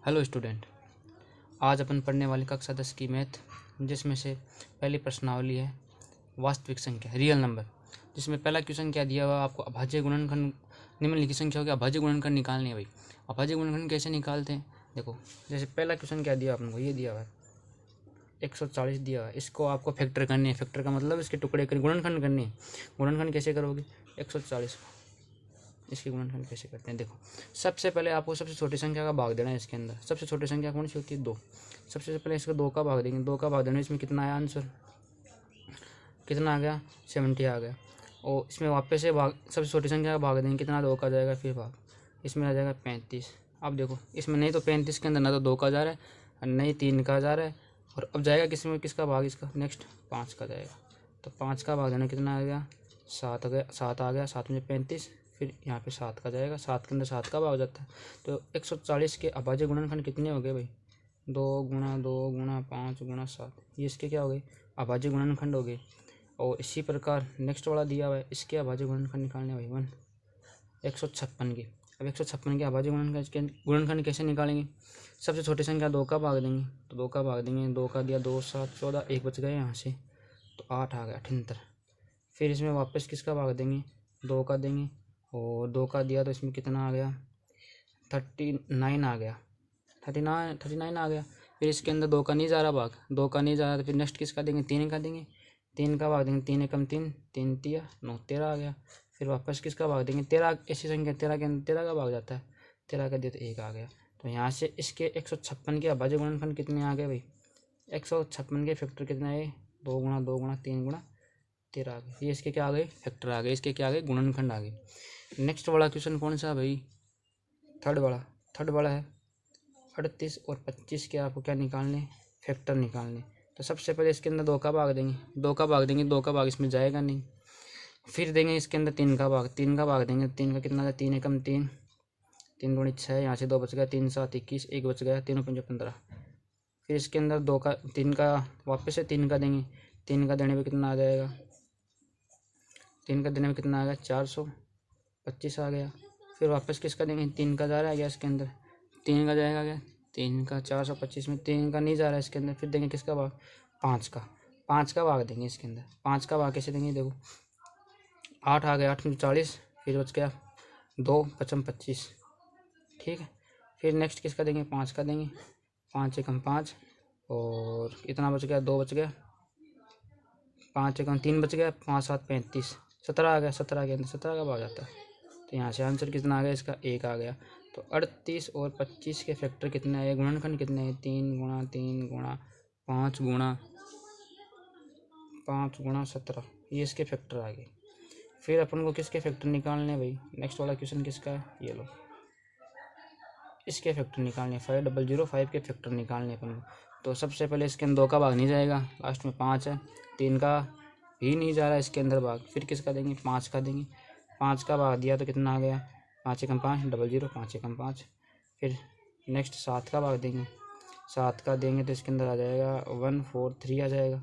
Hello student, आज अपन पढ़ने वाली कक्षा 10 की मैथ, जिसमें से पहली प्रश्नावली है वास्तविक संख्या रियल नंबर। जिसमें पहला क्वेश्चन क्या दिया हुआ आपको, अभाज्य गुणनखंड निम्नलिखित संख्या होगी, अभाज्य गुणनखंड निकालनी है। भाई अभाज्य गुणनखंड कैसे निकालते हैं, देखो जैसे पहला क्वेश्चन क्या दिया अपन को, ये दिया हुआ है 140 दिया हुआ है, इसको आपको फैक्टर करनी है। फैक्टर का मतलब इसके टुकड़े कर गुणनखंड करनी है। गुणनखंड कैसे करोगे 140 को, इसकी गुणनखंड कैसे करते हैं, देखो सबसे पहले आपको सबसे छोटी संख्या का भाग देना है। इसके अंदर सबसे छोटी संख्या कौन सी होती है, 2। सबसे पहले इसको 2 का भाग देंगे, 2 का भाग देना, इसमें कितना आया आंसर, कितना आ गया 70 आ गया। और इसमें वापस से भाग सबसे छोटी संख्या का भाग देंगे, कितना 2 का जाएगा, फिर भाग इसमें आ जाएगा 35। अब देखो इसमें नहीं तो 35 के अंदर ना तो 2 का जा रहा है और नहीं 3 का जा रहा है, और अब जाएगा किसमें, किसका भाग, इसका नेक्स्ट 5 का जाएगा। तो 5 का भाग देना कितना आ गया, 7 आ गया, 7 आ गया, 7 में 35, फिर यहाँ पे 7 का जाएगा, 7 के अंदर 7 का भाग जाता है। तो 140 के अभाज्य गुणनखंड कितने हो गए भाई, 2 गुणा 2 गुणा 5 गुणा 7, ये इसके क्या हो गए, अभाज्य गुणनखंड हो गए। और इसी प्रकार नेक्स्ट वाला दिया हुआ है, इसके अभाज्य गुणनखंड निकालने भाई 156 की। अब 156 के अभाज्य गुणनखंड कैसे निकालेंगे, सबसे छोटी संख्या 2 का भाग देंगे, तो 2 का भाग देंगे, 2 का दिया 2 7 14, 1 बच गए यहाँ से, तो 8 आ गया 78। फिर इसमें वापस किसका भाग देंगे, 2 का देंगे, और 2 का दिया तो इसमें कितना आ गया 39 आ गया, 39 आ गया। फिर इसके अंदर 2 का नहीं जा रहा भाग, 2 का नहीं जा रहा, तो फिर नेक्स्ट किसका देंगे, 3 का देंगे, 3 का भाग देंगे, 3 एकम 3, 3 तिया 9, 13 आ गया। फिर वापस किसका भाग देंगे, 13, ऐसी संख्या 13 के अंदर 13 का भाग जाता है, 13 का दिया तो 1 आ गया। तो यहाँ से इसके 156 के अभाज्य गुणनखंड कितने आ गए भाई, 156 के फैक्टर कितने आए, 2 गुणा 2 गुणा 3 गुणा 13 आ गए। ये इसके क्या आ गए, फैक्टर आ गए, इसके क्या आ गए, गुणनखंड आ गए। नेक्स्ट वाला क्वेश्चन कौन सा भाई, थर्ड वाला है 38 और 25 के आपको क्या निकालने, फैक्टर निकालने। तो सबसे पहले इसके अंदर 2 का भाग देंगे, 2 का भाग देंगे, 2 का भाग इसमें जाएगा नहीं। फिर देंगे इसके अंदर 3 का भाग, 3 का भाग देंगे, 3 का कितना है, 3 एकम 3, 3 गुणित 6, यहाँ से 2 बच गया, 3 7 21, 1 बच गया, 3 5 15। फिर इसके अंदर 2 का 3 का वापस से 3 का देंगे, 3 का देने पे कितना आ जाएगा, 3 का देने में कितना आ गया 425 आ गया। फिर वापस किसका देंगे, 3 का जा रहा है गया इसके अंदर, 3 का जाएगा क्या, 3 का 425 में 3 का नहीं जा रहा है इसके अंदर। फिर देंगे किसका भाग, 5 का भाग देंगे इसके अंदर। 5 का भाग कैसे देंगे, देखो 8 आ गया, 8 में 40, फिर बच गया 2 5 25, ठीक है। फिर नेक्स्ट किसका देंगे, 5 का देंगे, 5 एकम 5, और इतना बच गया, 2 बच गया, 5 एकम 3 बच गया, 5 7 35, 17 आ गया, 17 के अंदर 17 का भाग जाता है। तो यहाँ से आंसर कितना आ गया, इसका 1 आ गया। तो 38 और 25 के फैक्टर कितने आए, गुणनखंड कितने हैं, 3 गुणा 3 गुणा 5 गुणा 5 गुणा 17, ये इसके फैक्टर आ गए। फिर अपन को किसके फैक्टर निकालने हैं भाई, नेक्स्ट वाला क्वेश्चन किसका है, ये लो, इसके फैक्टर निकालने 5005 के फैक्टर निकालने अपन को। तो सबसे पहले इसके अंदर 2 का भाग नहीं जाएगा, लास्ट में 5 है, 3 का भी नहीं जा रहा है इसके अंदर भाग। फिर किसका देंगे, 5 का देंगे, 5 का भाग दिया तो कितना आ गया, 5 एकम 5 00, 5 एकम 5। फिर नेक्स्ट 7 का भाग देंगे, 7 का देंगे तो इसके अंदर आ जाएगा 143 आ जाएगा।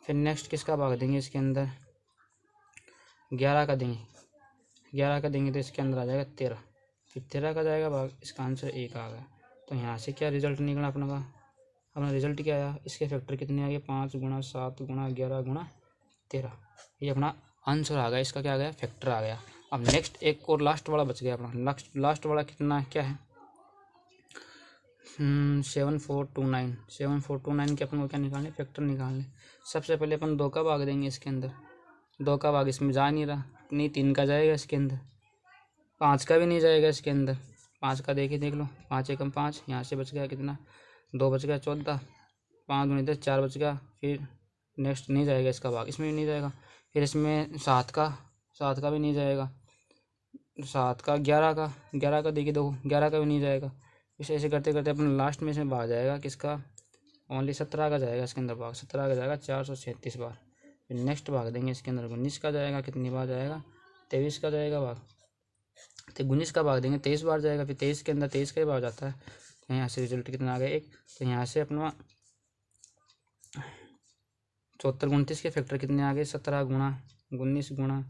फिर नेक्स्ट किसका भाग देंगे, इसके अंदर 11 का देंगे, 11 का देंगे तो इसके अंदर आ जाएगा 13, फिर 13 का जाएगा भाग, इसका आंसर 1 आ गया। तो यहाँ से क्या रिजल्ट निकला अपना का, अपना रिजल्ट क्या आया, इसके फैक्टर कितने आ गए, 5 गुणा 7 गुणा 11 गुणा 13, ये अपना आंसर आ गया, इसका क्या आ गया, फैक्टर आ गया। अब नेक्स्ट एक और लास्ट वाला बच गया अपना, लास्ट वाला कितना क्या है, 7429 के अपन को क्या निकालने, फैक्टर निकालने। सबसे पहले अपन 2 का भाग देंगे इसके अंदर, 2 का भाग इसमें जा नहीं रहा, नहीं 3 का जाएगा इसके अंदर, 5 का भी नहीं जाएगा इसके अंदर, 5 का देख लो, 5 एकम 5, यहाँ से बच गया कितना, 2 बच गया 14, 5 गुणित 10 4 बच गया। फिर नेक्स्ट नहीं जाएगा इसका भाग, इसमें भी नहीं जाएगा। फिर इसमें 7 का भी नहीं जाएगा, 7 का 11 का देखिए, देखो 11 का भी नहीं जाएगा। इसे ऐसे करते करते अपन लास्ट में इसमें भाग जाएगा किसका, ओनली 17 का जाएगा इसके अंदर भाग, 17 का जाएगा 437 बार। फिर नेक्स्ट भाग देंगे इसके अंदर 19 का जाएगा, कितनी बार जाएगा, 23 का जाएगा भाग, तो 19 का भाग देंगे 23 बार जाएगा, फिर 23 के अंदर 23 का ही भाग जाता है। तो यहाँ से रिजल्ट कितना आ गया, 1। तो यहाँ से अपना 74 29 के फैक्टर कितने आ गए, 17 गुणा 19 गुणा